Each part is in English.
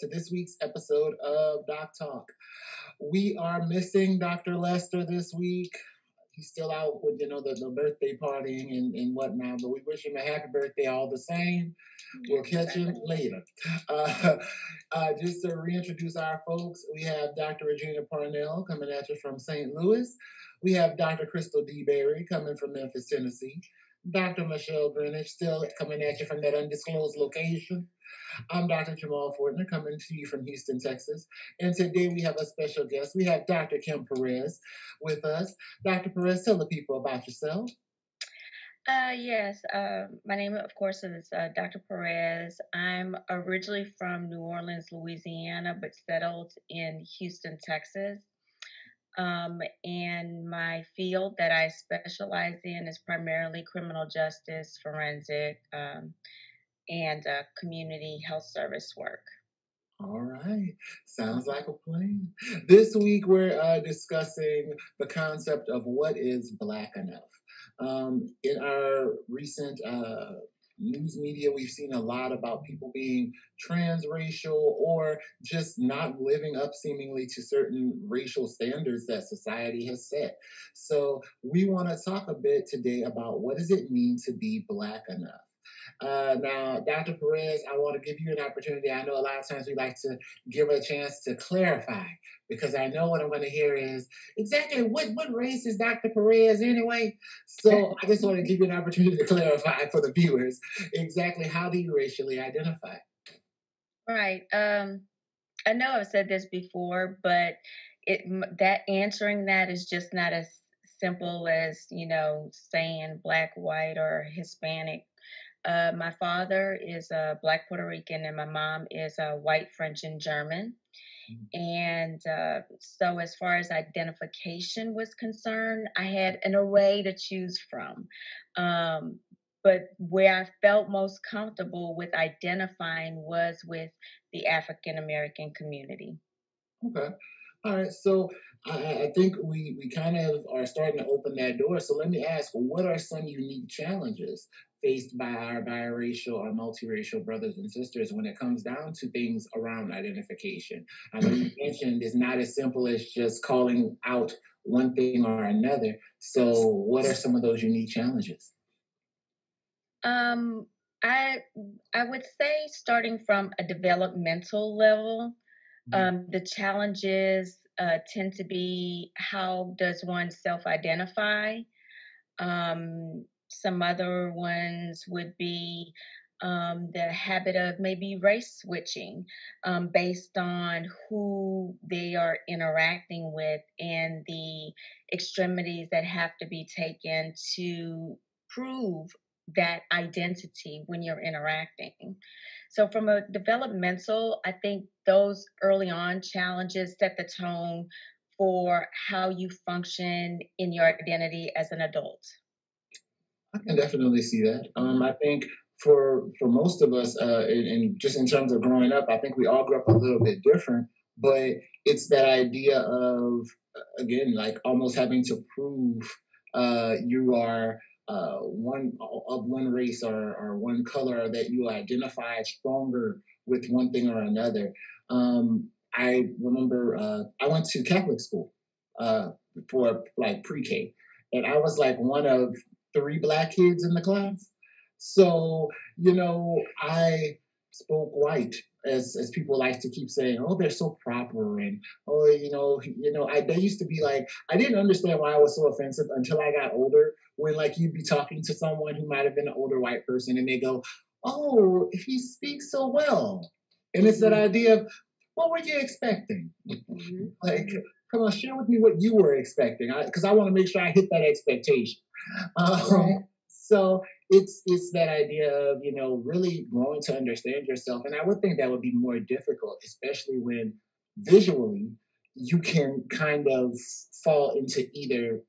to this week's episode of Doc Talk. We are missing Dr. Lester this week. He's still out with, the birthday partying and whatnot, but we wish him a happy birthday all the same. We'll catch him later. Just to reintroduce our folks, we have Dr. Regina Parnell coming at you from St. Louis. We have Dr. Crystal D. Berry coming from Memphis, Tennessee. Dr. Michelle Greenwich still coming at you from that undisclosed location. I'm Dr. Jamal Fortner coming to you from Houston, Texas. And today we have a special guest. We have Dr. Kim Perez with us. Dr. Perez, tell the people about yourself. Yes, my name, of course, is Dr. Perez. I'm originally from New Orleans, Louisiana, but settled in Houston, Texas. And my field that I specialize in is primarily criminal justice, forensic, and community health service work. All right. Sounds like a plan. This week we're discussing the concept of what is Black enough. In our recent news media, we've seen a lot about people being transracial or just not living up seemingly to certain racial standards that society has set. So we want to talk a bit today about what does it mean to be Black enough. Now, Dr. Perez, I want to give you an opportunity. I know a lot of times we like to give a chance to clarify because I know what I'm going to hear is exactly what race is Dr. Perez anyway? So I just want to give you an opportunity to clarify for the viewers exactly how do you racially identify? Right. I know I've said this before, but that answering that is just not as simple as, saying Black, white, or Hispanic. My father is a Black Puerto Rican and my mom is a white French and German. And so as far as identification was concerned, I had an array to choose from. But where I felt most comfortable with identifying was with the African American community. Okay. All right. So I think we kind of are starting to open that door. So let me ask, what are some unique challenges faced by our biracial or multiracial brothers and sisters when it comes down to things around identification? I know you mentioned it's not as simple as just calling out one thing or another. So what are some of those unique challenges? I would say starting from a developmental level, the challenges tend to be how does one self-identify? Some other ones would be the habit of maybe race switching based on who they are interacting with and the extremities that have to be taken to prove that identity when you're interacting. So, from a developmental, I think those early on challenges set the tone for how you function in your identity as an adult. I can definitely see that. I think for most of us, and just in terms of growing up, I think we all grew up a little bit different. But it's that idea of again, like almost having to prove you are one of one race or one color, or that you identify stronger with one thing or another. I remember I went to Catholic school for like pre-K, and I was like one of three Black kids in the class. So, I spoke white, as people like to keep saying, oh, they're so proper, and oh, they used to be like, I didn't understand why I was so offensive until I got older, when like you'd be talking to someone who might have been an older white person and they go, oh, he speaks so well. And it's that idea of, what were you expecting? Like, come on, share with me what you were expecting, because I want to make sure I hit that expectation. So it's that idea of really growing to understand yourself, and I would think that would be more difficult, especially when visually you can kind of fall into either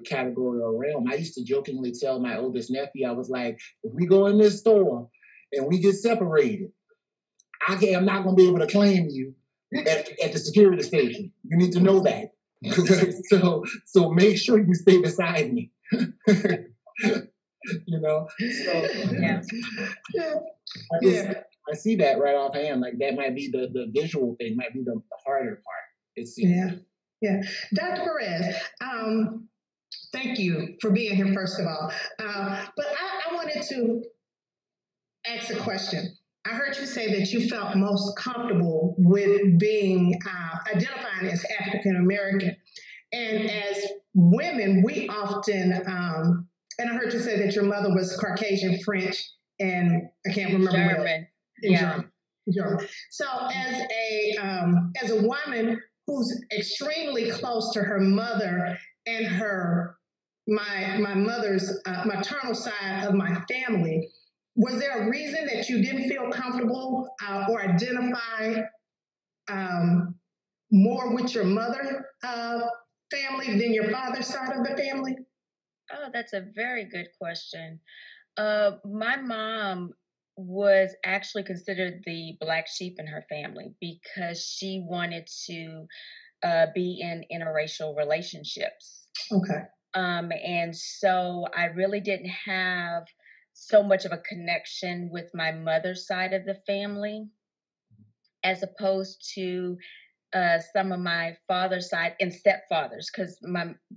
category or realm. I used to jokingly tell my oldest nephew, I was like, if we go in this store and we get separated, I'm not going to be able to claim you at the security station. You need to know that. So make sure you stay beside me. you know. So Yeah. Yeah. I just Yeah. I see that right offhand. Like that might be the visual thing, might be the harder part. It seems. Yeah. Yeah. Dr. Perez, thank you for being here, first of all. But I wanted to ask a question. I heard you say that you felt most comfortable with being identifying as African American. And as women, we often, and I heard you say that your mother was Caucasian, French, and I can't remember what else. German. In Yeah. German. So as a woman who's extremely close to her mother and my mother's maternal side of my family, was there a reason that you didn't feel comfortable or identify um, more with your mother family than your father's side of the family? Oh, that's a very good question. My mom was actually considered the black sheep in her family because she wanted to be in interracial relationships. Okay. And so I really didn't have so much of a connection with my mother's side of the family as opposed to some of my father's side and stepfathers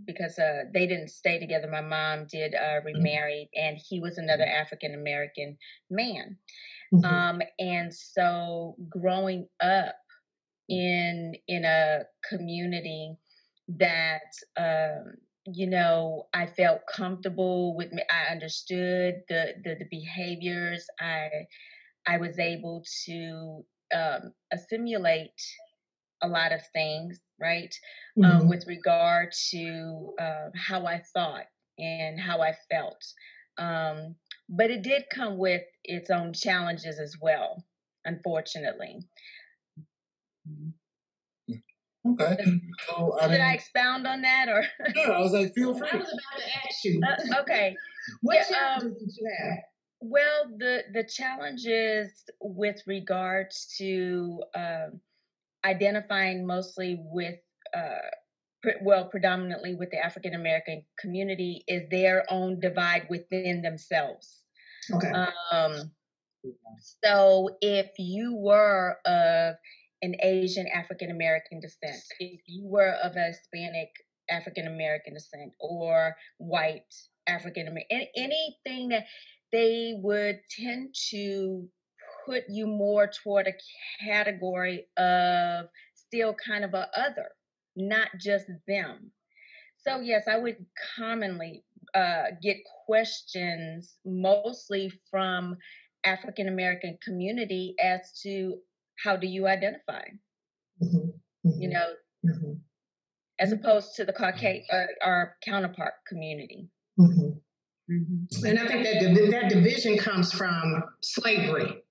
because they didn't stay together. My mom did remarried, and he was another African American man. And so growing up in a community that I felt comfortable with me. I understood the behaviors. I was able to assimilate a lot of things, right? With regard to how I thought and how I felt. But it did come with its own challenges as well, unfortunately. Okay. So I Should I mean, expound on that or? yeah, I was like, feel I free. was about to ask you. Okay. What Yeah, challenges did you have? well, the challenges with regards to identifying mostly with predominantly with the African American community is their own divide within themselves. Okay. So if you were of an Asian African American descent, if you were of a Hispanic African American descent, or white African American, anything that they would tend to put you more toward a category of still kind of a other, not just them. So yes, I would commonly get questions mostly from African American community as to how do you identify, you know, as opposed to the Caucasian or our counterpart community. And I think that division comes from slavery,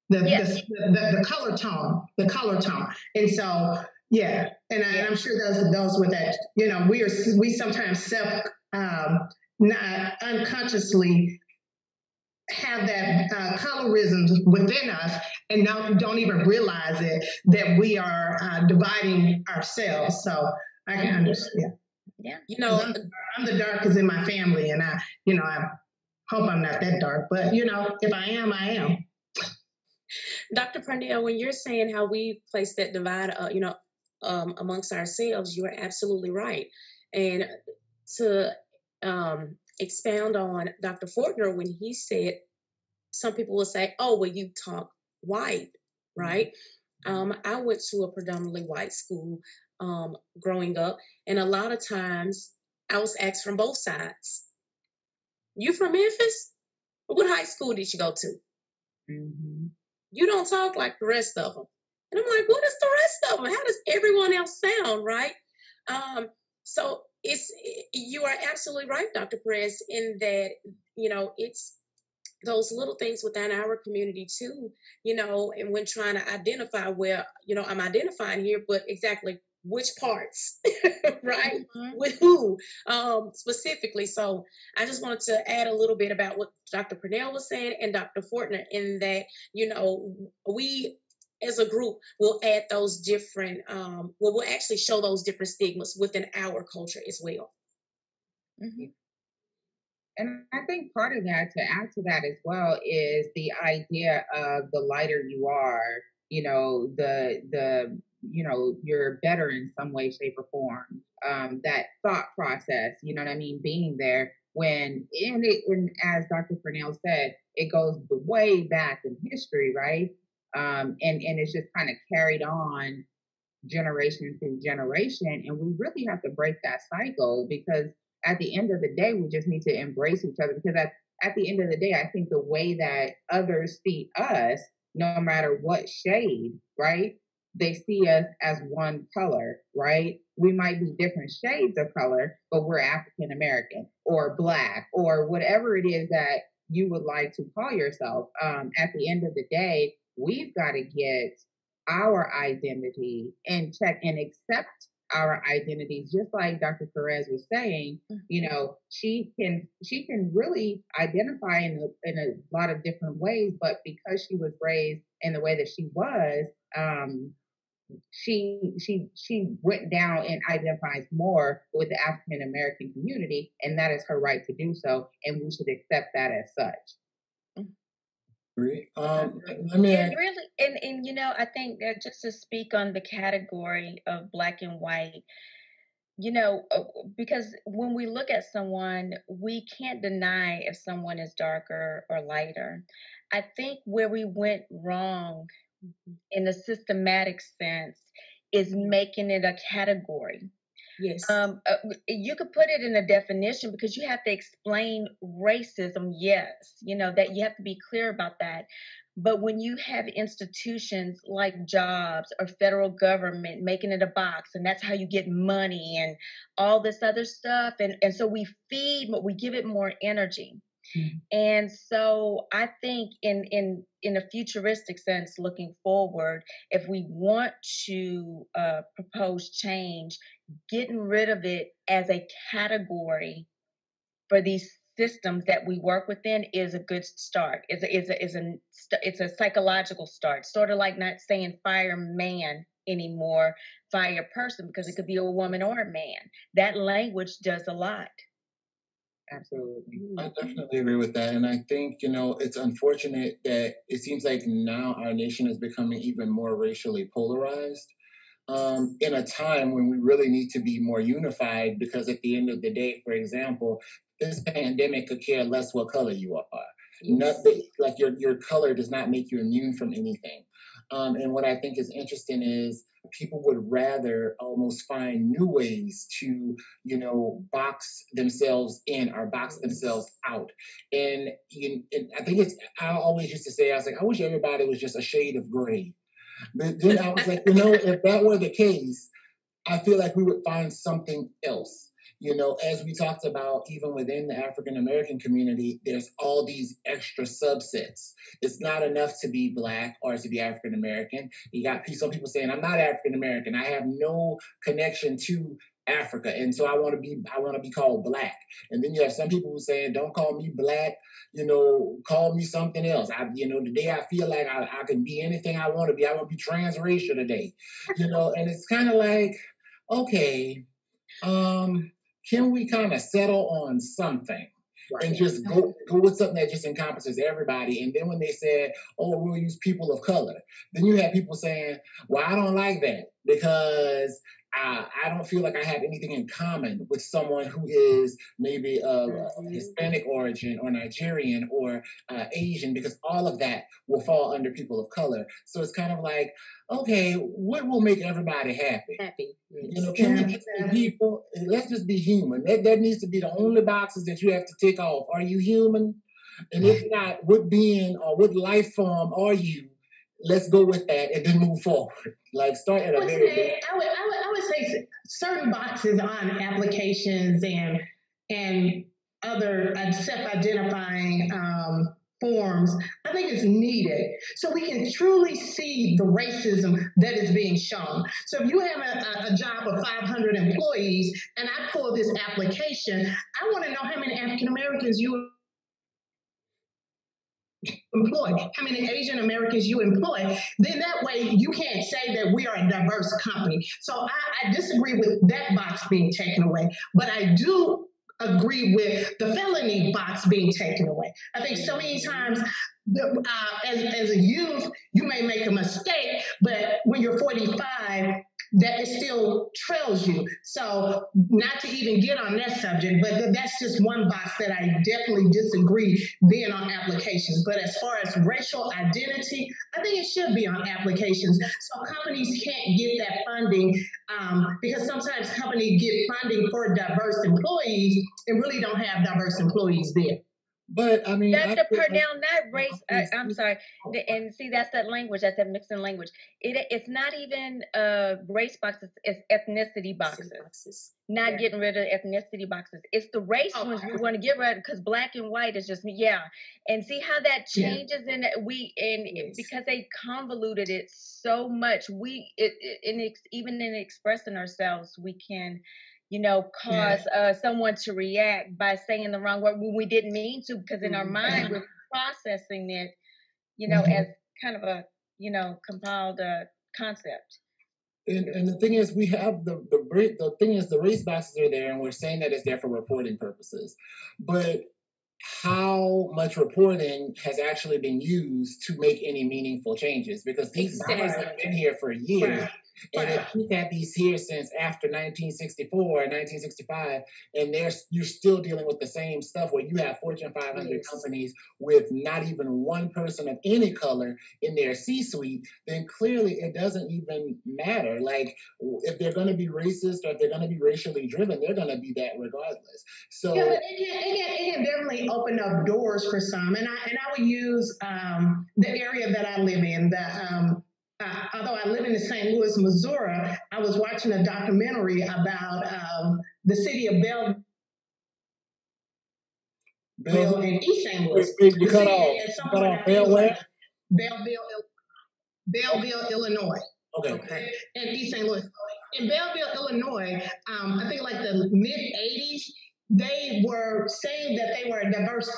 the color tone, and so yeah, and I'm sure those with that, we sometimes not unconsciously have that colorism within us and don't even realize it that we are dividing ourselves. So I can understand. Yeah. I'm the darkest in my family, and I hope I'm not that dark, but if I am, I am. Dr. Parnell, when you're saying how we place that divide, amongst ourselves, you are absolutely right. And to expound on Dr. Fortner, when he said, some people will say, "Oh, well, you talk white, right?" I went to a predominantly white school growing up, and a lot of times I was asked from both sides. You from Memphis? What high school did you go to? You don't talk like the rest of them. And I'm like, what is the rest of them? How does everyone else sound, right? So you are absolutely right, Dr. Perez, in that, it's those little things within our community too, and when trying to identify where, I'm identifying here, but exactly which parts, right? With who specifically. So I just wanted to add a little bit about what Dr. Purnell was saying and Dr. Fortner, in that, we as a group will add those different, we'll actually show those different stigmas within our culture as well. And I think part of that, to add to that as well, is the idea of the lighter you are, you're better in some way, shape, or form. That thought process, you know what I mean, being there and as Dr. Purnell said, it goes way back in history, right? And it's just kind of carried on generation through generation. And we really have to break that cycle, because at the end of the day, we just need to embrace each other, because at the end of the day, I think the way that others see us, no matter what shade, right? They see us as one color, right? We might be different shades of color, but we're African American or Black or whatever it is that you would like to call yourself. At the end of the day, we've got to get our identity in check and accept our identities, just like Dr. Perez was saying. She can really identify in a lot of different ways, but because she was raised in the way that she was, she went down and identifies more with the African American community, and that is her right to do so, and we should accept that as such. Great. Let me I think that just to speak on the category of Black and white, because when we look at someone, we can't deny if someone is darker or lighter. I think where we went wrong in a systematic sense is making it a category. Yes. You could put it in a definition, because you have to explain racism. Yes, that you have to be clear about that. But when you have institutions like jobs or federal government making it a box, and that's how you get money and all this other stuff, and so we give it more energy. Mm-hmm. And so I think in a futuristic sense, looking forward, if we want to propose change, getting rid of it as a category for these systems that we work within is a good start. It's a psychological start, sort of like not saying fireman anymore, fire person, because it could be a woman or a man. That language does a lot. Absolutely. I definitely agree with that. And I think, it's unfortunate that it seems like now our nation is becoming even more racially polarized, in a time when we really need to be more unified, because at the end of the day, for example, this pandemic could care less what color you are. Yes. Like your color does not make you immune from anything. And what I think is interesting is people would rather almost find new ways to, box themselves in or box themselves out. And I think I always used to say, I was like, I wish everybody was just a shade of gray. But then I was like, if that were the case, I feel like we would find something else. As we talked about, even within the African American community, there's all these extra subsets. It's not enough to be Black or to be African American. You got some people saying, I'm not African American. I have no connection to Africa, and so I want to be called Black. And then you have some people who saying, don't call me Black, call me something else. Today I feel like I can be anything I want to be. I want to be transracial today, and it's kind of like, okay, can we kind of settle on something? Right. And just go with something that just encompasses everybody. And then when they said, oh, we'll use people of color, then you have people saying, well, I don't like that, because I don't feel like I have anything in common with someone who is maybe of Hispanic origin or Nigerian or Asian, because all of that will fall under people of color. So it's kind of like, okay, what will make everybody happy? Can we just be people? Let's just be human. That needs to be the only boxes that you have to tick off. Are you human? And if not, what being or what life form are you? Let's go with that and then move forward. Like start at a very. I would say certain boxes on applications and other self-identifying forms, I think is needed so we can truly see the racism that is being shown. So if you have a job of 500 employees and I pull this application, I want to know how many African Americans you employ, how many Asian Americans you employ, then that way you can't say that we are a diverse company. So I disagree with that box being taken away, but I do agree with the felony box being taken away. I think so many times, as a youth, you may make a mistake, but when you're 45, that it still trails you. So, not to even get on that subject, but that's just one box that I definitely disagree being on applications. But as far as racial identity, I think it should be on applications. So companies can't get that funding because sometimes companies get funding for diverse employees and really don't have diverse employees there. But I mean, Dr. Purnell, not race. I'm sorry, and see that's that language. That's that mixing language. It's not even race boxes. It's ethnicity boxes. Not getting rid of ethnicity boxes. It's the race ones we want to get rid of because black and white is just and see how that changes because they convoluted it so much. Even in expressing ourselves, we can cause someone to react by saying the wrong word when we didn't mean to, because in our mind we're processing it, as kind of a, compiled concept. And the thing is, we have the thing is the race boxes are there, and we're saying that it's there for reporting purposes, but how much reporting has actually been used to make any meaningful changes? Because these boxes have been here for years. And if we've had these here since after 1964 or 1965, and you're still dealing with the same stuff where you have Fortune 500 companies with not even one person of any color in their C-suite, then clearly it doesn't even matter. Like, if they're going to be racist or if they're going to be racially driven, they're going to be that regardless. So yeah, but it can definitely open up doors for some. And I would use the area that I live in. Although I live in the St. Louis, Missouri, I was watching a documentary about the city of Belleville in East St. Louis. You cut off. Belleville, Illinois. Okay. In East St. Louis. In Belleville, Illinois, I think like the mid-'80s, they were saying that they were a diverse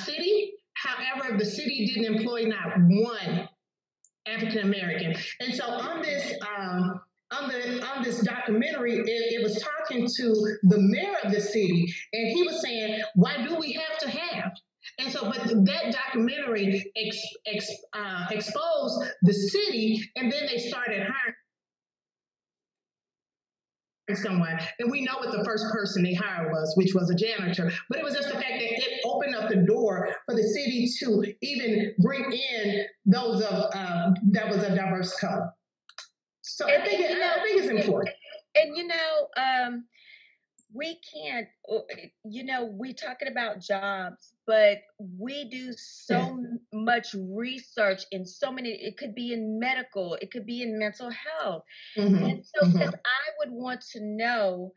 city. However, the city didn't employ not one African American. And so on this documentary, it was talking to the mayor of the city, and he was saying, "Why do we have to have?" And so, but that documentary exposed the city, and then they started hiring someone, and we know what the first person they hired was, which was a janitor. But it was just the fact that it opened up the door for the city to even bring in those of that was a diverse color. So I think it's important. And we can't, we're talking about jobs, but we do so much research in so many, it could be in medical, it could be in mental health. And so, because I would want to know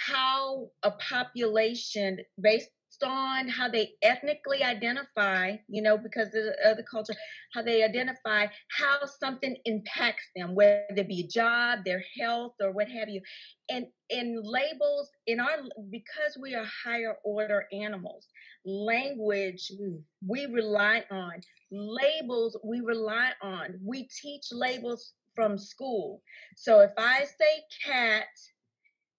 how a population, based on how they ethnically identify, because of the culture, how they identify how something impacts them, whether it be a job, their health, or what have you. And in labels, because we are higher order animals, language we rely on, labels we rely on. We teach labels from school. So if I say cat,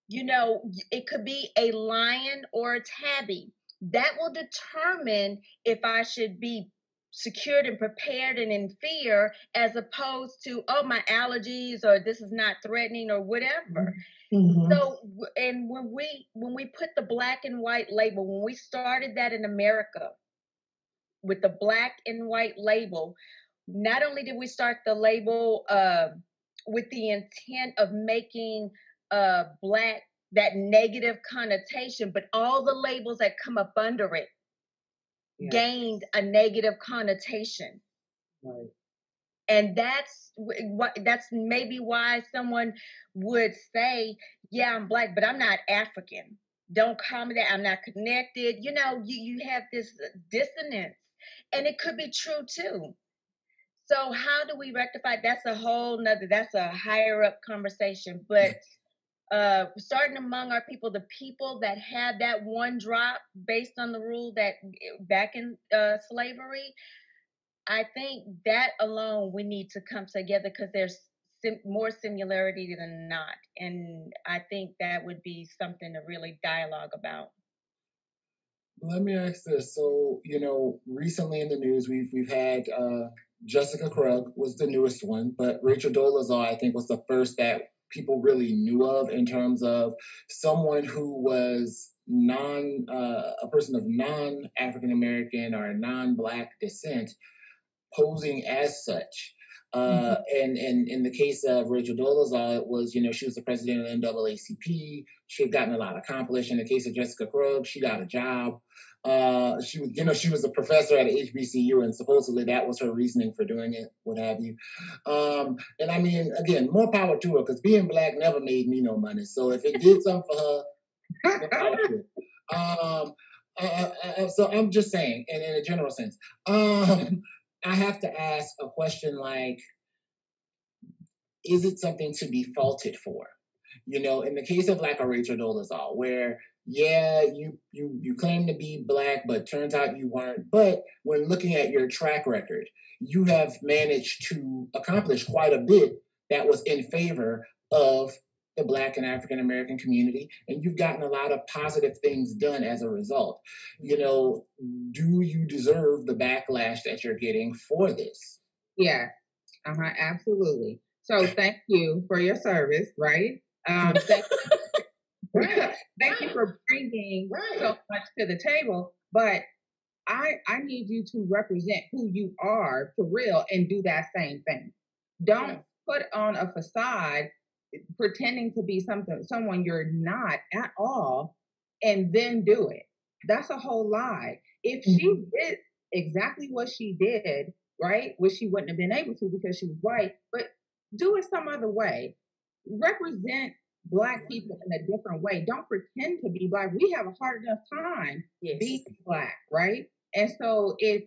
it could be a lion or a tabby. That will determine if I should be secured and prepared and in fear, as opposed to, oh, my allergies, or this is not threatening, or whatever. So, and when we put the black and white label, when we started that in America with the black and white label, not only did we start the label with the intent of making black that negative connotation, but all the labels that come up under it gained a negative connotation. Right. And that's maybe why someone would say, yeah, I'm black, but I'm not African. Don't call me that. I'm not connected. You have this dissonance, and it could be true too. So how do we rectify? That's a higher up conversation. But starting among our people, the people that had that one drop based on the rule that back in slavery, I think that alone we need to come together, because there's more similarity than not. And I think that would be something to really dialogue about. Let me ask this. So, recently in the news, we've had Jessica Krug was the newest one, but Rachel Dolezal, I think, was the first that people really knew of in terms of someone who was a person of non African American or non Black descent posing as such. And in the case of Rachel Dolezal, it was, she was the president of the NAACP. She had gotten a lot accomplished. In the case of Jessica Krug, she got a job. She was a professor at HBCU, and supposedly that was her reasoning for doing it, what have you. And I mean, again, more power to her, because being Black never made me no money. So if it did something for her, more power to it. So I'm just saying, and in a general sense, I have to ask a question like, is it something to be faulted for? In the case of like a Rachel Dolezal, where yeah, you claim to be Black, but turns out you weren't. But when looking at your track record, you have managed to accomplish quite a bit that was in favor of the Black and African American community, and you've gotten a lot of positive things done as a result. Do you deserve the backlash that you're getting for this? Yeah, absolutely. So thank you for your service, right? Thank, thank you for bringing so much to the table. But I need you to represent who you are for real and do that same thing. Don't put on a facade pretending to be someone you're not at all and then do it. That's a whole lie. If she did exactly what she did, right, which she wouldn't have been able to because she was white, but do it some other way. Represent Black people in a different way. Don't pretend to be Black. We have a hard enough time being Black, right? And so if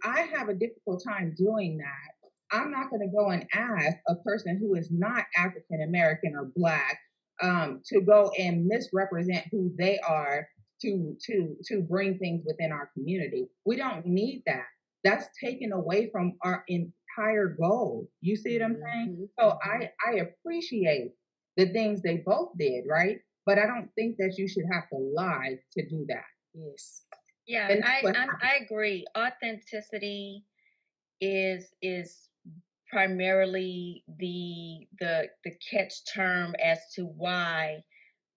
I have a difficult time doing that, I'm not going to go and ask a person who is not African American or Black to go and misrepresent who they are to bring things within our community. We don't need that. That's taken away from our entire goal. You see what I'm saying? So I appreciate the things they both did, right? But I don't think that you should have to lie to do that. Yes. Yeah, and I agree. Authenticity is primarily the catch term as to why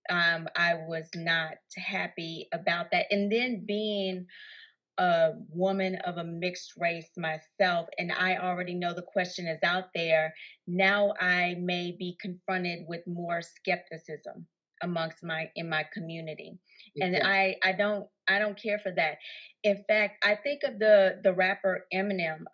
I was not happy about that. And then being a woman of a mixed race myself, and I already know the question is out there. Now I may be confronted with more skepticism amongst my community, and I don't care for that. In fact, I think of the rapper Eminem.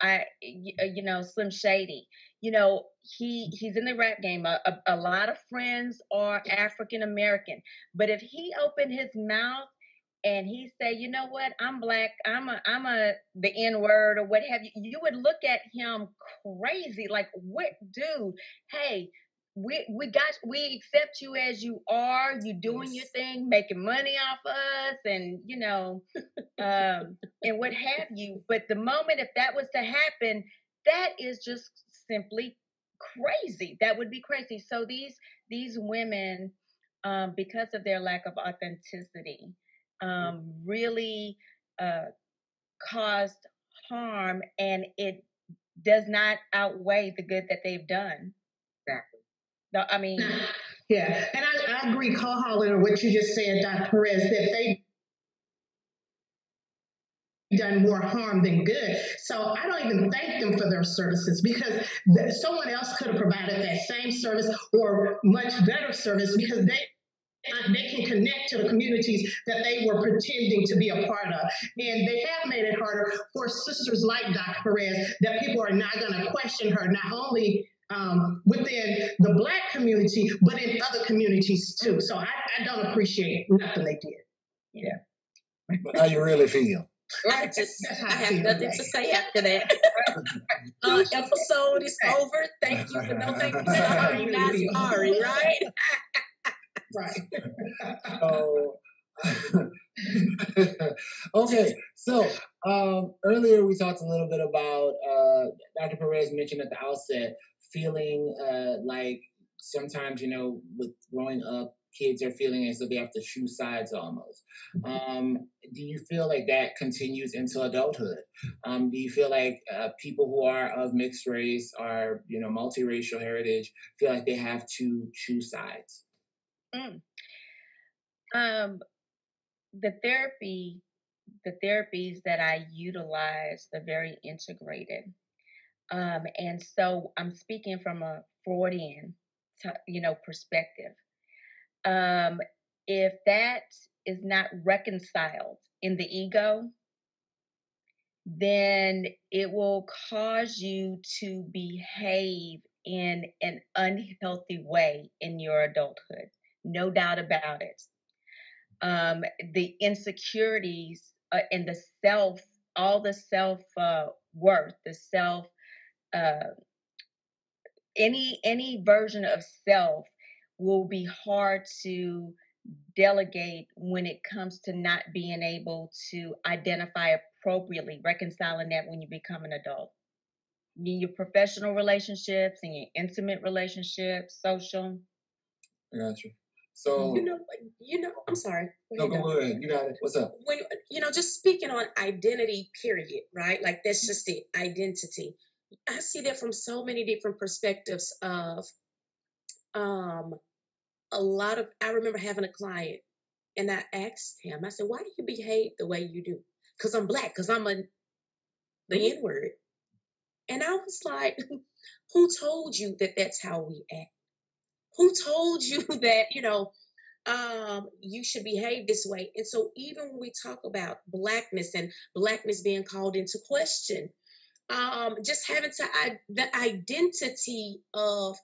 Slim Shady. He's in the rap game. A lot of friends are African American, but if he opened his mouth and he say, you know what, I'm Black, I'm the N word or what have you, you would look at him crazy, like, what, dude? Hey, we accept you as you are. You doing your thing, making money off us, and and what have you. But the moment if that was to happen, that is just simply crazy. That would be crazy. So these women, because of their lack of authenticity, really caused harm, and it does not outweigh the good that they've done. Exactly. No, I mean, yeah, and I agree, co-holland, what you just said, Dr. Perez, that they done more harm than good. So I don't even thank them for their services, because someone else could have provided that same service or much better service, because they can connect to the communities that they were pretending to be a part of. And they have made it harder for sisters like Dr. Perez, that people are not going to question her, not only within the Black community, but in other communities too. So I don't appreciate nothing they did. Yeah. But how you really feel? I have nothing to say after that. Episode is over. Thank you, but no thank you. Sorry, not sorry, right? Right. Okay, so earlier we talked a little bit about Dr. Perez mentioned at the outset feeling like sometimes, with growing up kids are feeling as though they have to choose sides almost. Do you feel like that continues into adulthood? Do you feel like people who are of mixed race or multiracial heritage feel like they have to choose sides? Mm. Um, the therapies that I utilize are very integrated. And so I'm speaking from a Freudian, perspective. Um, if that is not reconciled in the ego, then it will cause you to behave in an unhealthy way in your adulthood. No doubt about it. The insecurities and the self, all the self worth, the self, uh, any version of self will be hard to delegate when it comes to not being able to identify appropriately, reconciling that when you become an adult. In your professional relationships, in your intimate relationships, social. I got you. You So, know, I'm sorry. Go no, ahead, go Doctor. ahead. You got it. What's up? When just speaking on identity, period, right? Like that's just it, identity. I see that from so many different perspectives of um a lot of I remember having a client and I asked him, I said, why do you behave the way you do? Because I'm black, because the N-word. And I was like, who told you that that's how we act? Who told you that, you should behave this way? And so even when we talk about blackness and blackness being called into question, just having the identity of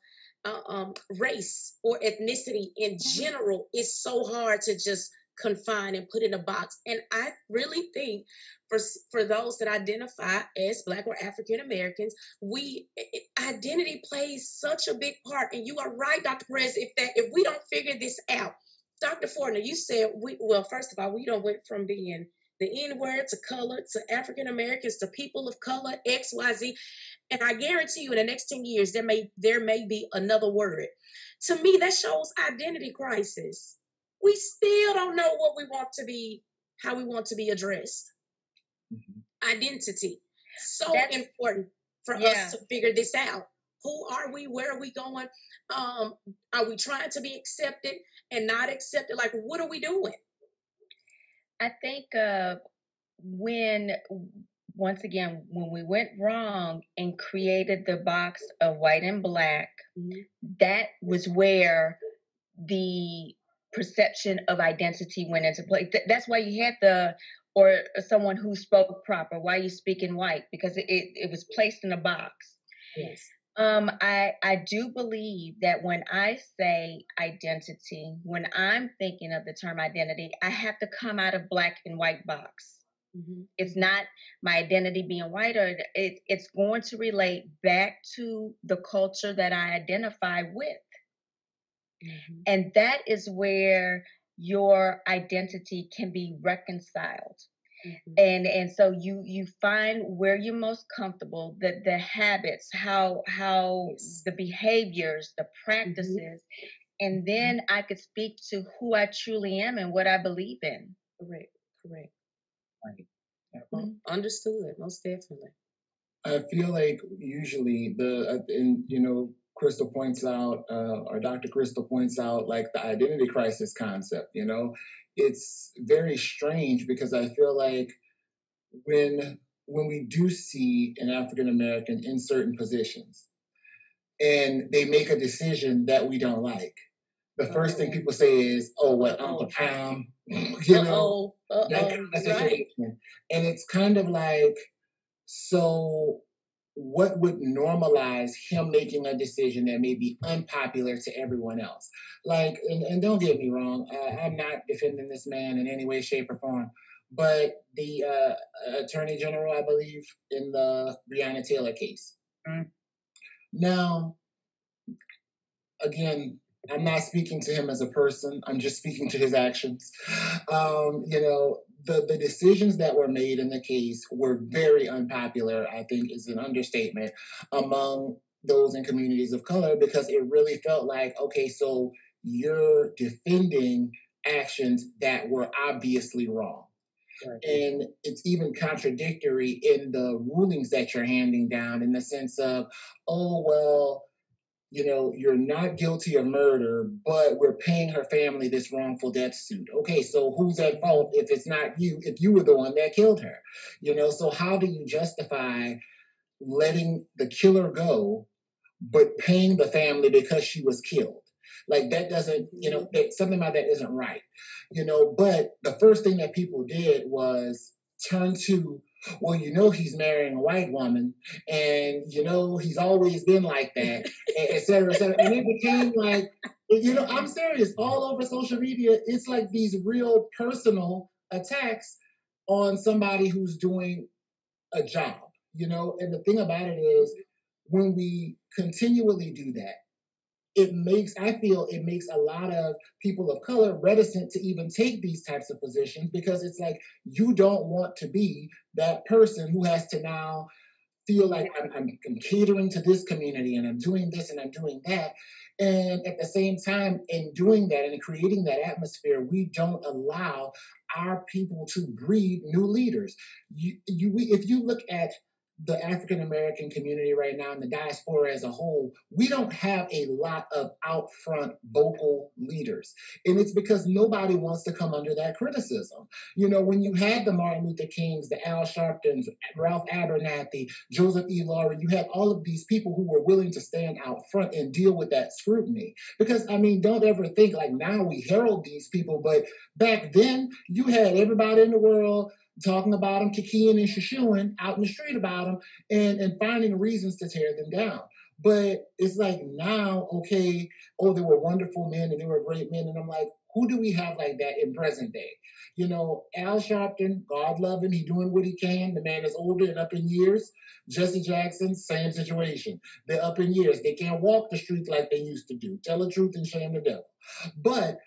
race or ethnicity in general is so hard to just confine and put in a box. And I really think for those that identify as Black or African Americans, identity plays such a big part. And you are right, Dr. Perez. If we don't figure this out, Dr. Fortner, you said first of all, we don't went from being the N word to color to African Americans to people of color, XYZ. And I guarantee you in the next 10 years, there may be another word. To me, that shows identity crisis. We still don't know what we want to be, how we want to be addressed. Identity. So That's important for us to figure this out. Who are we? Where are we going? Are we trying to be accepted and not accepted? Like, what are we doing? I think when once again when we went wrong and created the box of white and black, that was where the perception of identity went into play. That's why you had someone who spoke proper. Why you speaking white? Because it was placed in a box. Yes. I do believe that when I say identity, when I'm thinking of the term identity, I have to come out of black and white box. It's not my identity being white, or it's going to relate back to the culture that I identify with. And that is where your identity can be reconciled. And so you find where you're most comfortable, the habits, how the behaviors, the practices, and then I could speak to who I truly am and what I believe in. Correct. Right. Understood, most definitely. I feel like usually Crystal points out, or Dr. Crystal points out, like the identity crisis concept. It's very strange because I feel like when we do see an African American in certain positions and they make a decision that we don't like, the first thing people say is, "Oh, what Uncle Tom," that kind of situation. Right. And it's kind of like, so what would normalize him making a decision that may be unpopular to everyone else? Like, and don't get me wrong, I'm not defending this man in any way, shape, or form, but the Attorney General, I believe, in the Breonna Taylor case. Now, again, I'm not speaking to him as a person. I'm just speaking to his actions. The decisions that were made in the case were very unpopular, I think is an understatement, among those in communities of color, because it really felt like, okay, so you're defending actions that were obviously wrong. Right. And it's even contradictory in the rulings that you're handing down, in the sense of, oh, well, you're not guilty of murder, but we're paying her family this wrongful death suit. Okay, so who's at fault if it's not you, if you were the one that killed her? So how do you justify letting the killer go, but paying the family because she was killed? Like, that doesn't, something like that isn't right. But the first thing that people did was turn to, well, he's marrying a white woman, and he's always been like that, et cetera, et cetera. And it became like, I'm serious, all over social media, it's like these real personal attacks on somebody who's doing a job, and the thing about it is, when we continually do that, I feel it makes a lot of people of color reticent to even take these types of positions, because it's like, you don't want to be that person who has to now feel like I'm catering to this community, and I'm doing this and I'm doing that. And at the same time, in doing that and creating that atmosphere, we don't allow our people to breed new leaders. If you look at the African American community right now and the diaspora as a whole, we don't have a lot of out front vocal leaders. And it's because nobody wants to come under that criticism. When you had the Martin Luther Kings, the Al Sharptons, Ralph Abernathy, Joseph E. Laurie, you had all of these people who were willing to stand out front and deal with that scrutiny. Because, don't ever think like now we herald these people, but back then you had everybody in the world talking about them, kikiing and shushuing out in the street about them, and finding reasons to tear them down. But it's like now, okay, oh, they were wonderful men and they were great men. And I'm like, who do we have like that in present day? Al Sharpton, God love him, he doing what he can. The man is older and up in years. Jesse Jackson, same situation. They're up in years. They can't walk the streets like they used to do. Tell the truth and shame the devil. But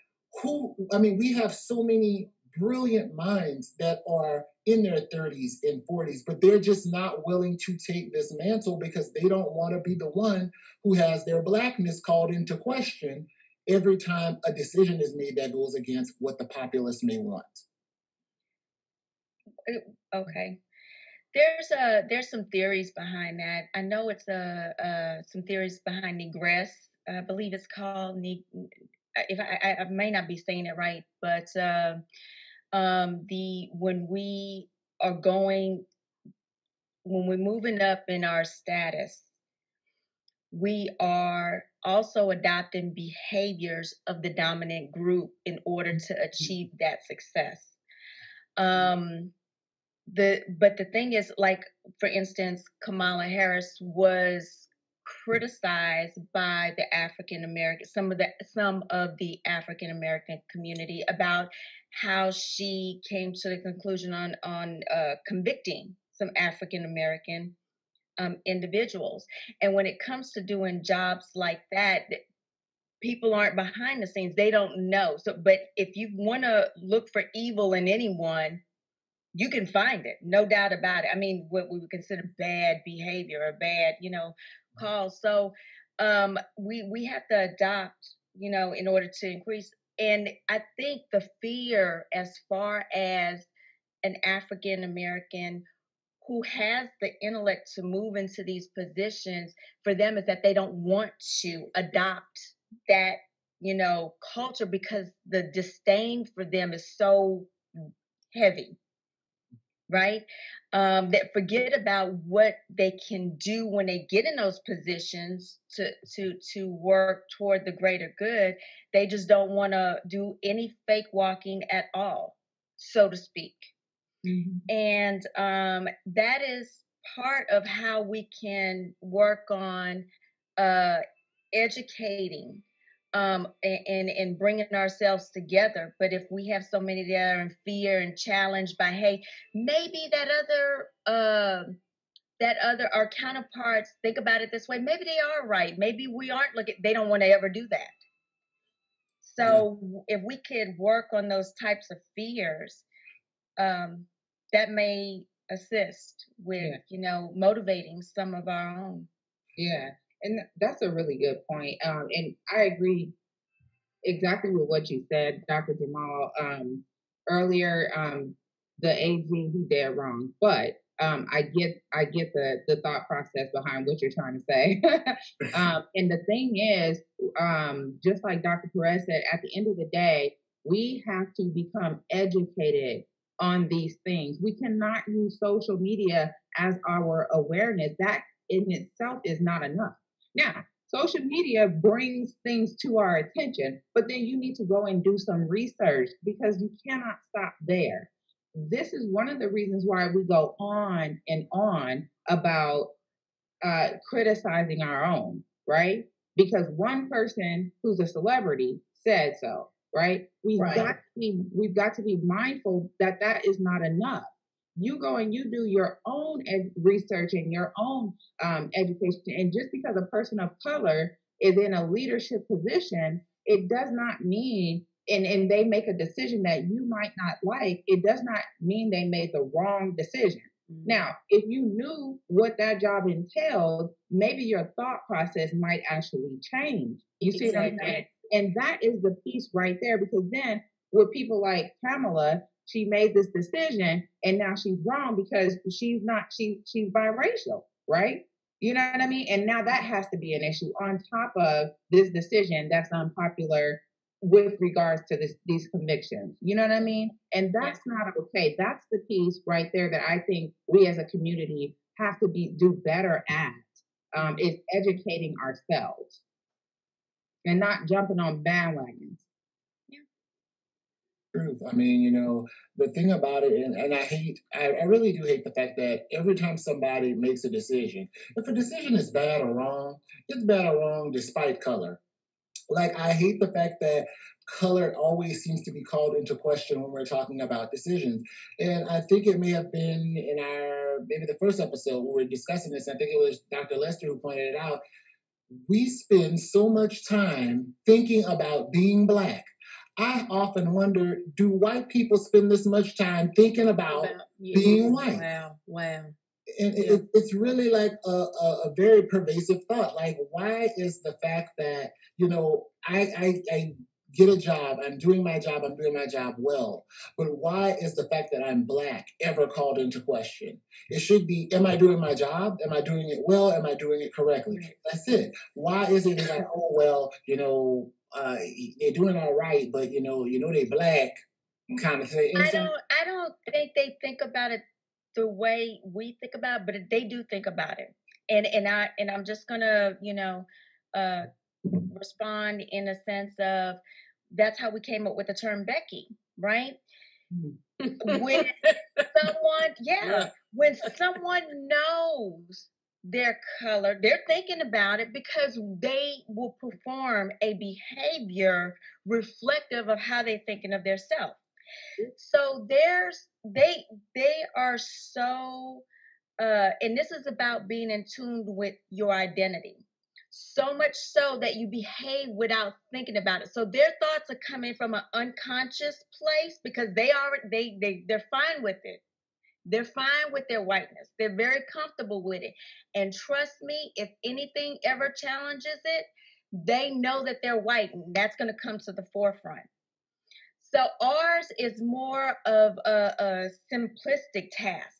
we have so many brilliant minds that are in their 30s and 40s, but they're just not willing to take this mantle because they don't want to be the one who has their blackness called into question every time a decision is made that goes against what the populace may want. Okay. There's some theories behind that. I know it's some theories behind Negress. I believe it's called. If I may not be saying it right, but the when we're moving up in our status, we are also adopting behaviors of the dominant group in order to achieve that success. But the thing is, like, for instance, Kamala Harris was criticized by the African American, some of the African American community, about how she came to the conclusion on convicting some African American individuals. And when it comes to doing jobs like that, people aren't behind the scenes, they don't know. So, but if you want to look for evil in anyone, you can find it, no doubt about it. What we would consider bad behavior or bad, calls. So we have to adopt, in order to increase. And I think the fear, as far as an African American who has the intellect to move into these positions, for them, is that they don't want to adopt that, culture, because the disdain for them is so heavy, right? That forget about what they can do when they get in those positions to work toward the greater good. They just don't want to do any fake walking at all, so to speak. Mm-hmm. And that is part of how we can work on educating and bringing ourselves together. But if we have so many that are in fear and challenged by, hey, maybe that other our counterparts think about it this way, maybe they are right, maybe we aren't looking, they don't want to ever do that. So if we could work on those types of fears, that may assist with, motivating some of our own. Yeah, and that's a really good point. And I agree exactly with what you said, Dr. Jamal. Earlier, the AG, he dead wrong, but I get the thought process behind what you're trying to say. And the thing is, just like Dr. Perez said, at the end of the day, we have to become educated on these things. We cannot use social media as our awareness. That in itself is not enough. Now, social media brings things to our attention, but then you need to go and do some research because you cannot stop there. This is one of the reasons why we go on and on about criticizing our own, right? Because one person who's a celebrity said so, right? We've got to be mindful that that is not enough. You go and you do your own research and your own education, and just because a person of color is in a leadership position, it does not mean and they make a decision that you might not like, it does not mean they made the wrong decision. Now, if you knew what that job entailed, maybe your thought process might actually change. You see what I'm saying? And that is the piece right there, because then with people like Kamala, she made this decision and now she's wrong because she's biracial, right? You know what I mean? And now that has to be an issue on top of this decision that's unpopular with regards to these convictions. You know what I mean? And that's not okay. That's the piece right there that I think we as a community have to do better at, is educating ourselves and not jumping on bandwagons. Truth. I mean, the thing about it, and I really do hate the fact that every time somebody makes a decision, if a decision is bad or wrong, it's bad or wrong despite color. Like, I hate the fact that color always seems to be called into question when we're talking about decisions. And I think it may have been in maybe the first episode where we were discussing this. I think it was Dr. Lester who pointed it out. We spend so much time thinking about being Black. I often wonder, do white people spend this much time thinking about being white? Wow. And it's really like a very pervasive thought. Like, why is the fact that, I get a job, I'm doing my job well, but why is the fact that I'm Black ever called into question? It should be, am I doing my job? Am I doing it well? Am I doing it correctly? That's it. Why is it like, oh, well, they're doing all right, but they Black kind of thing. I don't think they think about it the way we think about it, but they do think about it. And I'm just gonna, respond in a sense of that's how we came up with the term Becky, right? When someone knows their color, they're thinking about it because they will perform a behavior reflective of how they're thinking of their self. So they are so and this is about being in tune with your identity. So much so that you behave without thinking about it. So their thoughts are coming from an unconscious place because they're fine with it. They're fine with their whiteness. They're very comfortable with it. And trust me, if anything ever challenges it, they know that they're white, and that's going to come to the forefront. So ours is more of a simplistic task.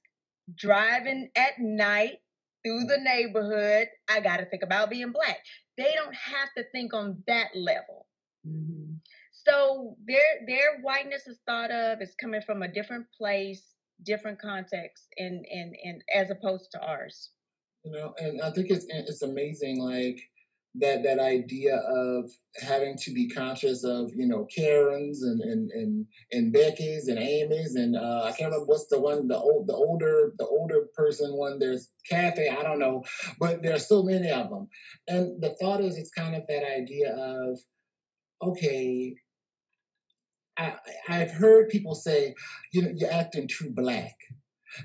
Driving at night through the neighborhood, I got to think about being Black. They don't have to think on that level. Mm-hmm. So their whiteness is thought of as coming from a different place, different context, and as opposed to ours. And I think it's amazing, like that idea of having to be conscious of Karens and Becky's and Amy's and I can't remember what's the one, the older person one. There's Kathy, I don't know, but there's so many of them. And the thought is, it's kind of that idea of, okay, I've heard people say, you're acting too Black.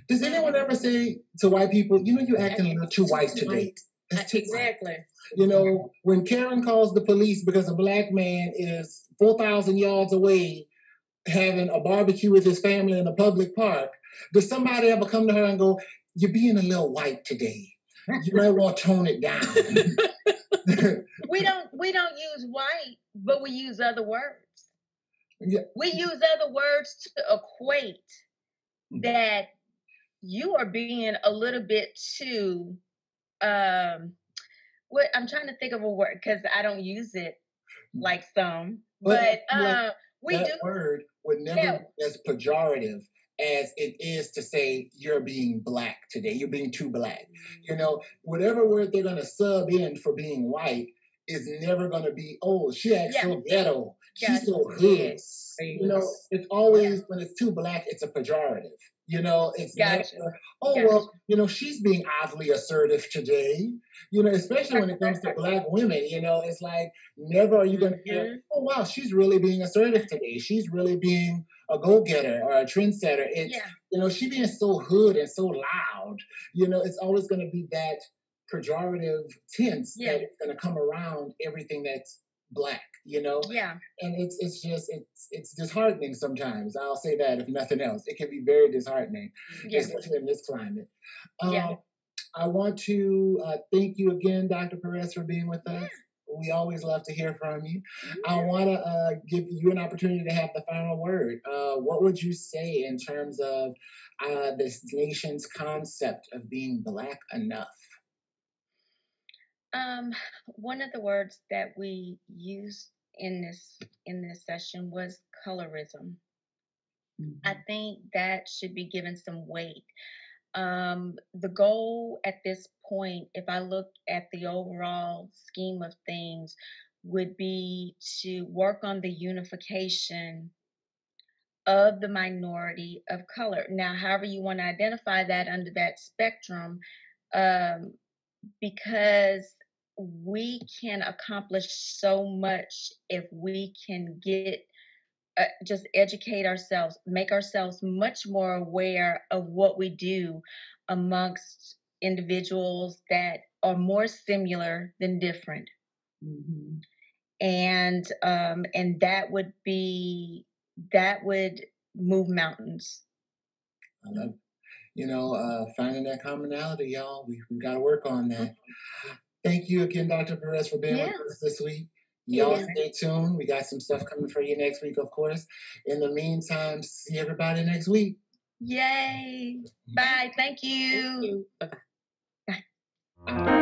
Does anyone ever say to white people, you're acting a little too white today? Exactly. When Karen calls the police because a Black man is 4,000 yards away having a barbecue with his family in a public park, does somebody ever come to her and go, you're being a little white today? You might want to tone it down? We don't use white, but we use other words. Yeah. We use other words to equate that you are being a little bit too what I'm trying to think of a word because I don't use it like some, but Like, we that do. word would never Yeah, be as pejorative as it is to say you're being black today. You're being too black. You know, whatever word they're gonna sub in for being white is never gonna be, oh, she acts yeah, so ghetto. She's gotcha. so hood. Yes. You know, Yes. it's Yeah, always when it's too black, it's a pejorative. You know, it's never, gotcha, oh gotcha. well, you know, she's being oddly assertive today. You know, especially when it comes to black women, you know, it's like never are you gonna hear, Mhm. oh wow, she's really being assertive today. She's really being a go-getter or a trendsetter. It's, Yeah, you know, she being so hood and so loud. You know, it's always gonna be that pejorative tense yeah, that it's gonna come around everything that's black, you know? yeah, And it's disheartening sometimes. I'll say that if nothing else. It can be very disheartening, yeah, especially in this climate. yeah, Um, I want to thank you again, Dr. Perez, for being with us. yeah, We always love to hear from you. I yeah. want to give you an opportunity to have the final word. What would you say in terms of this nation's concept of being Black enough? Um, one of the words that we used in this session was colorism. I Mhm. think that should be given some weight. The goal at this point, if I look at the overall scheme of things, would be to work on the unification of the minority of color. Now, however you want to identify that under that spectrum, um, because we can accomplish so much if we can get just educate ourselves, make ourselves much more aware of what we do amongst individuals that are more similar than different, Mhm. and that would move mountains. I love, you know, finding that commonality, y'all. We got to work on that. Thank you again, Dr. Perez, for being with Yeah, us this week. Y'all yeah. Yeah. stay tuned. We got some stuff coming for you next week, of course. In the meantime, see everybody next week. Yay. Bye. Thank Thank you. you. Bye-bye. Bye.